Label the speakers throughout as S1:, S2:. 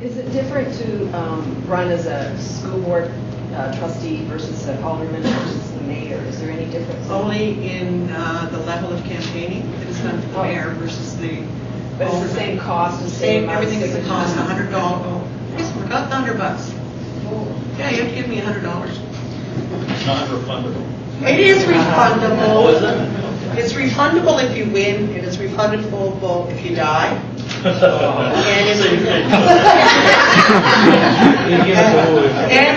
S1: Is it different to run as a school board trustee versus a alderman versus the mayor? Is there any difference?
S2: Only in the level of campaigning that is done for the mayor versus the.
S1: But it's the same cost, the same
S2: everything is the cost. $100. Oh, yes, we got $100. Yeah, you have to give me $100.
S3: Non-refundable.
S2: It is refundable.
S3: Oh, is it?
S2: It's refundable if you win, and it's refundable if you die. And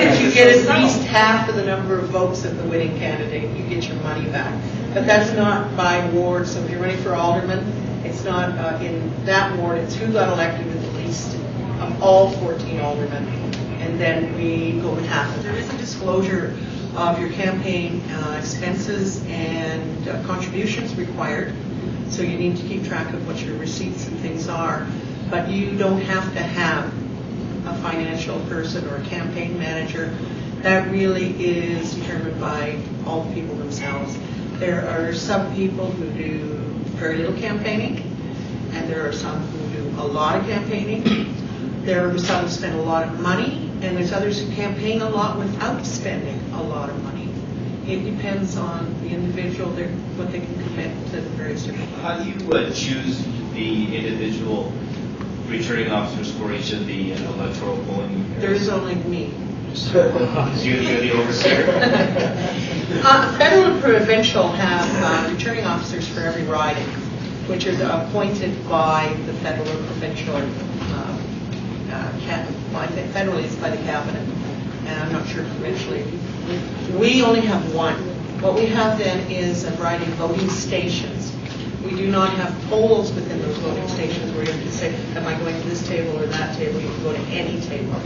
S2: if you get at least half of the number of votes of the winning candidate, you get your money back. But that's not by ward. So if you're running for alderman, it's not in that ward. It's who got elected with the least of all 14 aldermen. And then we go with half. There is a disclosure of your campaign expenses and contributions required. So you need to keep track of what your receipts and things are. But you don't have to have a financial person or a campaign manager. That really is determined by all the people themselves. There are some people who do very little campaigning, and there are some who do a lot of campaigning. There are some who spend a lot of money, and there's others who campaign a lot without spending a lot of money. It depends on the individual, what they can commit to the various different.
S4: How do you choose the individual returning officers for each of the electoral polling areas?
S2: There is only me.
S4: You're the overseer?
S2: Federal and provincial have returning officers for every riding, which is appointed by the federal or provincial. I think federally it's by the cabinet, and I'm not sure provincially. We only have one. What we have then is a variety of voting stations. We do not have polls within those voting stations where you have to say, am I going to this table or that table? You can go to any table.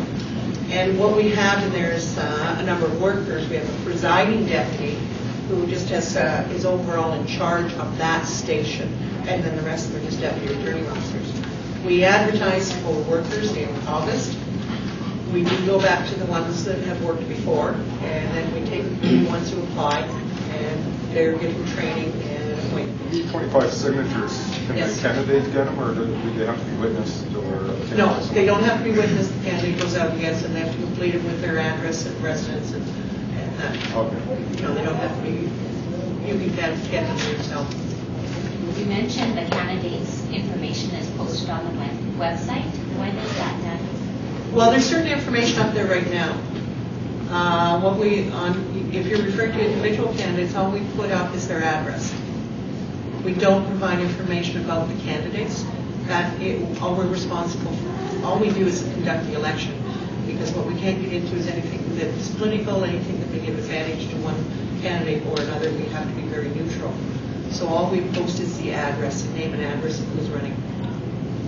S2: And what we have in there is a number of workers. We have a presiding deputy who just has is overall in charge of that station, and then the rest of them are just deputy returning officers. We advertise for workers in August. We do go back to the ones that have worked before, and then we take the ones who apply, and they're getting training and appointment.
S5: These 25 signatures, can
S2: Yes.
S5: the candidate get them, or do they have to be witnessed? Or
S2: No, they don't have to be witnessed. The candidate goes out and gets them. They have to complete it with their address and residence and that.
S5: Okay.
S2: No, they don't have to be. You can get them yourself.
S6: You mentioned the candidates' information is posted on the website. When is that done?
S2: Well, there's certain information up there right now. If you're referring to individual candidates, all we put up is their address. We don't provide information about the candidates. All we're responsible for. All we do is conduct the election, because what we can't get into is anything that's political, anything that may give advantage to one candidate or another. We have to be very neutral. So all we post is the address, the name and address of who's running.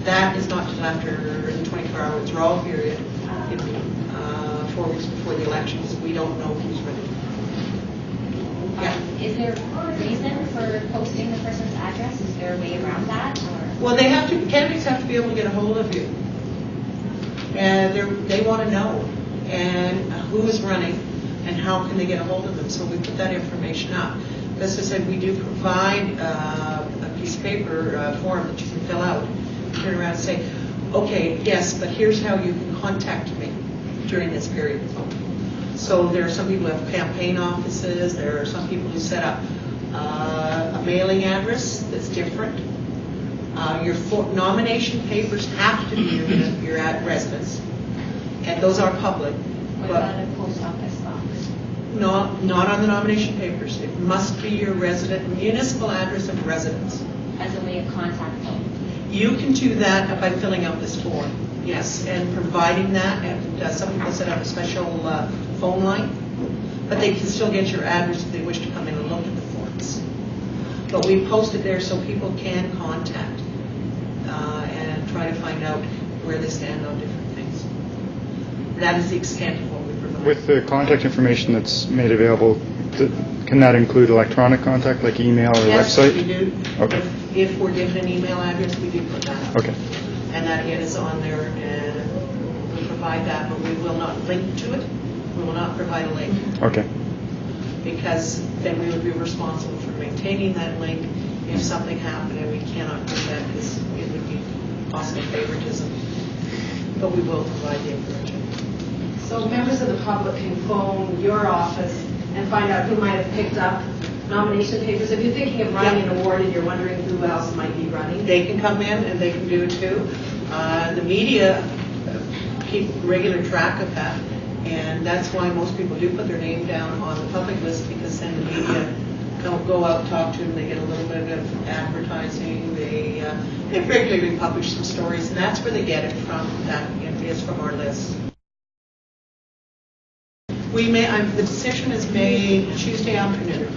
S2: That is not until after the 24-hour withdrawal period, 4 weeks before the election, because we don't know who's running. Yeah.
S6: Is there a reason for posting the person's address? Is there a way around that? Or?
S2: Well, candidates have to be able to get a hold of you. And they want to know and who is running and how can they get a hold of them. So we put that information up. As I said, we do provide a piece of paper form that you can fill out. Turn around and say, okay, yes, but here's how you can contact me during this period. So there are some people who have campaign offices. There are some people who set up a mailing address that's different. Your nomination papers have to be your residence, and those are public.
S6: What about a post office box?
S2: Not on the nomination papers. It must be your municipal address of residence.
S6: As a way of contact them?
S2: You can do that by filling out this form, yes, and providing that. And some people set up a special phone line, but they can still get your address if they wish to come in and look at the forms. But we post it there so people can contact and try to find out where they stand on different things. That is the extent of what we provide.
S7: With the contact information that's made available, can that include electronic contact, like email or website?
S2: Yes, we do.
S7: Okay.
S2: If we're given an email address, we do put that up.
S7: Okay.
S2: And that again is on there, and we provide that, but we will not link to it. We will not provide a link.
S7: Okay.
S2: Because then we would be responsible for maintaining that link. If something happened and we cannot do that, because it would be possible favoritism. but we will provide the information.
S1: So members of the public can phone your office and find out who might have picked up nomination papers. If you're thinking of running an award and you're wondering who else might be running.
S2: They can come in and they can do it too. The media keep regular track of that, and that's why most people do put their name down on the public list, because then the media don't go out and talk to them. They get a little bit of advertising. They regularly publish some stories, and that's where they get it from. That is from our list. The decision is made Tuesday afternoon.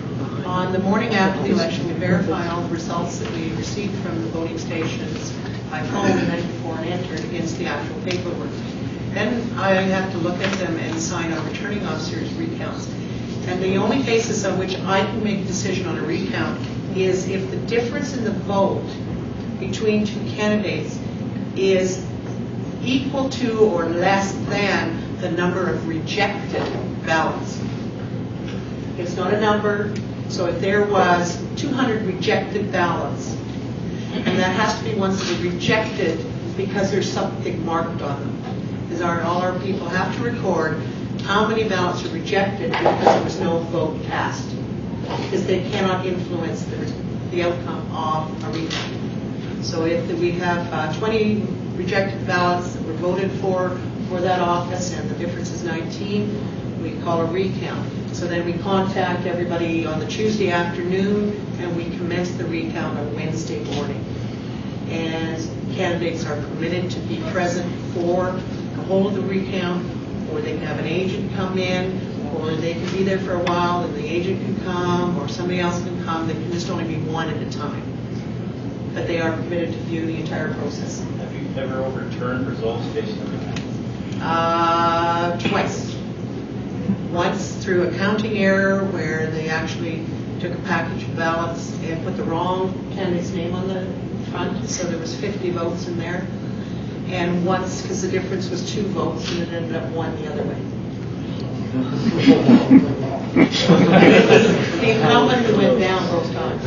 S2: On the morning after the election, we verify all the results that we received from the voting stations by phone the night before and entered against the actual paperwork. Then I have to look at them and sign on returning officers' recounts. And the only basis on which I can make a decision on a recount is if the difference in the vote between two candidates is equal to or less than the number of rejected ballots. It's not a number. So if there was 200 rejected ballots, and that has to be ones that are rejected because there's something marked on them, because all our people have to record how many ballots are rejected because there was no vote cast, because they cannot influence the outcome of a recount. So if we have 20 rejected ballots that were voted for that office and the difference is 19, we call a recount. So then we contact everybody on the Tuesday afternoon and we commence the recount on Wednesday morning. And candidates are permitted to be present for the whole of the recount, or they can have an agent come in, or they can be there for a while and the agent can come, or somebody else can come. They can just only be one at a time. But they are permitted to view the entire process.
S3: Have you ever overturned results based on that?
S2: Twice. Once through a counting error where they actually took a package of ballots and put the wrong candidate's name on the front, so there was 50 votes in there. And once, because the difference was 2 votes, and it ended up 1 the other way. The incumbent who went down both times.